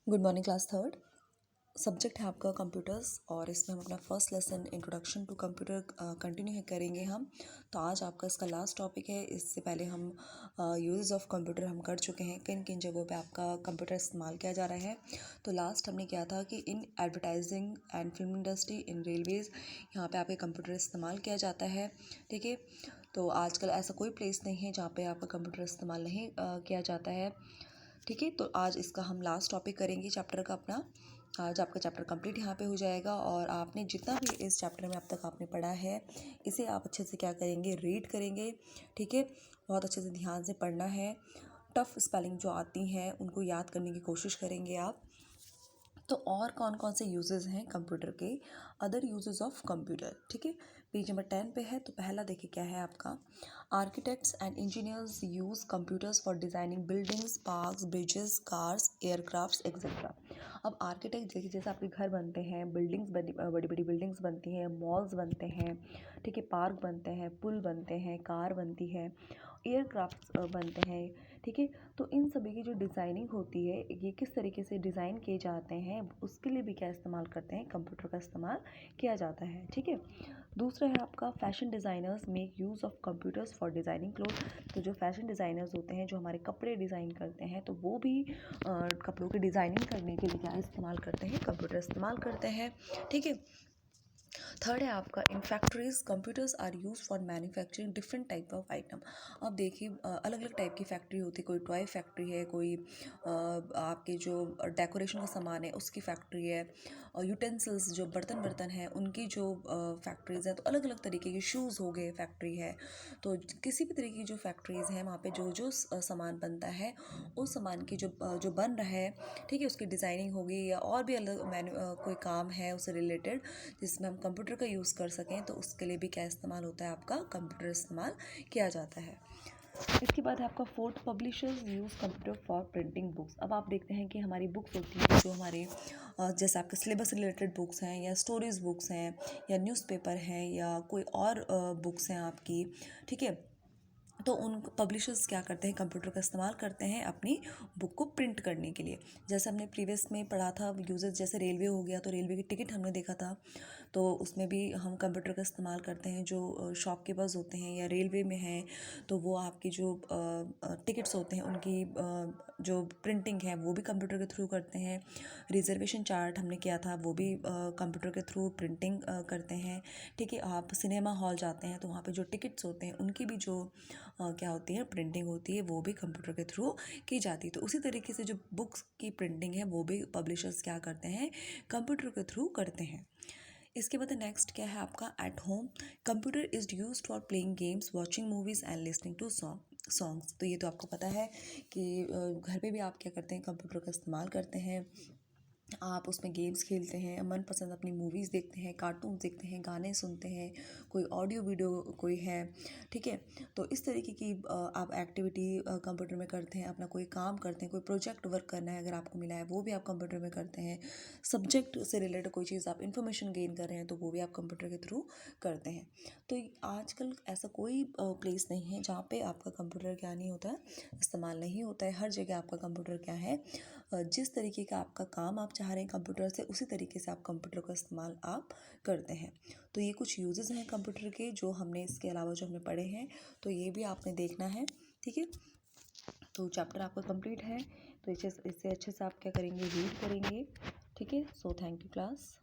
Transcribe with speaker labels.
Speaker 1: Good morning class third. Subject है आपका computers और इसमें हम अपना first lesson introduction to computer continue करेंगे हम। तो आज आपका इसका लास्ट टॉपिक है। इससे पहले हम यूज़ ऑफ कंप्यूटर हम कर चुके हैं, किन किन जगहों पे आपका कंप्यूटर इस्तेमाल किया जा रहा है। तो लास्ट हमने किया था कि in advertising and film industry, in Railways, यहाँ पे आपके कंप्यूटर इस्तेमाल किया जाता है। ठीक है, तो आजकल ऐसा कोई प्लेस नहीं है जहाँ पे आपका कंप्यूटर इस्तेमाल नहीं किया जाता है। ठीक है, तो आज इसका हम लास्ट टॉपिक करेंगे चैप्टर का अपना। आज आपका चैप्टर कंप्लीट यहाँ पे हो जाएगा और आपने जितना भी इस चैप्टर में अब तक आपने पढ़ा है इसे आप अच्छे से क्या करेंगे, रीड करेंगे। ठीक है, बहुत अच्छे से ध्यान से पढ़ना है। टफ़ स्पेलिंग जो आती हैं उनको याद करने की कोशिश करेंगे आप। तो और कौन कौन से यूजेस हैं कंप्यूटर के, अदर यूजेस ऑफ कंप्यूटर। ठीक है, पेज नंबर 10 पे है। तो पहला देखिए क्या है आपका, architects and engineers use computers for designing buildings, parks, bridges, cars, aircrafts etcetera. अब आर्किटेक्ट देखिए, जैसे आपके घर बनते हैं, बिल्डिंग्स बड़ी बड़ी बिल्डिंग्स बनती हैं, मॉल्स बनते हैं, ठीक है, पार्क बनते हैं, पुल बनते हैं, कार बनती है, एयरक्राफ्ट्स बनते हैं। ठीक है, तो इन सभी की जो डिज़ाइनिंग होती है, ये किस तरीके से डिज़ाइन किए जाते हैं, उसके लिए भी क्या इस्तेमाल करते हैं, कंप्यूटर का इस्तेमाल किया जाता है। ठीक है, दूसरा है आपका fashion designers make use of computers for designing cloth. तो जो फैशन डिज़ाइनर्स होते हैं, जो हमारे कपड़े डिज़ाइन करते हैं, तो वो भी कपड़ों की डिज़ाइनिंग करने के लिए क्या इस्तेमाल करते हैं, कंप्यूटर इस्तेमाल करते हैं। ठीक है, थर्ड है आपका, in factories computers are use for manufacturing different type of item. अब देखिए अलग अलग टाइप की फैक्ट्री होती है, कोई टॉय फैक्ट्री है, कोई आपके जो डेकोरेशन का सामान है उसकी फैक्ट्री है, और यूटेंसिल्स जो बर्तन बर्तन हैं उनकी जो फैक्ट्रीज़ हैं। तो अलग अलग तरीके के शूज़ हो गए फैक्ट्री है। तो किसी भी तरीके की जो फैक्ट्रीज़ हैं वहाँ पे जो जो सामान बनता है उस सामान की जो बन रहा है, ठीक है, उसकी डिज़ाइनिंग होगी या और भी अलग कोई काम है उससे रिलेटेड जिसमें हम कंप्यूटर का यूज़ कर सकें, तो उसके लिए भी क्या इस्तेमाल होता है, आपका कंप्यूटर इस्तेमाल किया जाता है। इसके बाद है आपका fourth, publishers use computer for printing books. अब आप देखते हैं कि हमारी बुक्स होती हैं जो हमारे जैसे आपके सिलेबस रिलेटेड बुक्स हैं या स्टोरीज बुक्स हैं या न्यूज़पेपर हैं या कोई और बुक्स हैं आपकी। ठीक है, तो उन पब्लिशर्स क्या करते हैं, कंप्यूटर का इस्तेमाल करते हैं अपनी बुक को प्रिंट करने के लिए। जैसे हमने प्रीवियस में पढ़ा था यूजेस, जैसे रेलवे हो गया, तो रेलवे की टिकट हमने देखा था, तो उसमें भी हम कंप्यूटर का इस्तेमाल करते हैं। जो शॉपकीपर्स होते हैं या रेलवे में हैं, तो वो आपकी जो टिकट्स होते हैं उनकी जो प्रिंटिंग है वो भी कंप्यूटर के थ्रू करते हैं। रिजर्वेशन चार्ट हमने किया था, वो भी कंप्यूटर के थ्रू प्रिंटिंग करते हैं। ठीक है, आप सिनेमा हॉल जाते हैं तो वहाँ पे जो टिकट्स होते हैं उनकी भी जो क्या होती है, प्रिंटिंग होती है, वो भी कंप्यूटर के थ्रू की जाती है। तो उसी तरीके से जो बुक्स की प्रिंटिंग है वो भी पब्लिशर्स क्या करते हैं, कंप्यूटर के थ्रू करते हैं। इसके बाद नेक्स्ट क्या है आपका, at home computer is use for playing games, watching movies and listening to songs. तो ये तो आपको पता है कि घर पे भी आप क्या करते हैं, कंप्यूटर का इस्तेमाल करते हैं। आप उसमें गेम्स खेलते हैं, मनपसंद अपनी मूवीज़ देखते हैं, कार्टून देखते हैं, गाने सुनते हैं, कोई ऑडियो वीडियो कोई है। ठीक है, तो इस तरीके की आप एक्टिविटी कंप्यूटर में करते हैं, अपना कोई काम करते हैं, कोई प्रोजेक्ट वर्क करना है अगर आपको मिला है वो भी आप कंप्यूटर में करते हैं। सब्जेक्ट से रिलेटेड कोई चीज़ आप इन्फॉर्मेशन गेन कर रहे हैं तो वो भी आप कंप्यूटर के थ्रू करते हैं। तो आजकल ऐसा कोई प्लेस नहीं है जहाँ पे आपका कंप्यूटर क्या नहीं होता है, इस्तेमाल नहीं होता है। हर जगह आपका कंप्यूटर क्या है, जिस तरीके का आपका काम आप चाह रहे हैं कंप्यूटर से, उसी तरीके से आप कंप्यूटर का इस्तेमाल आप करते हैं। तो ये कुछ यूजेस हैं कंप्यूटर के जो हमने, इसके अलावा जो हमने पढ़े हैं, तो ये भी आपने देखना है। ठीक है, तो चैप्टर आपका कंप्लीट है, तो इससे अच्छे से आप क्या करेंगे, रीड करेंगे। ठीक है, सो थैंक यू क्लास।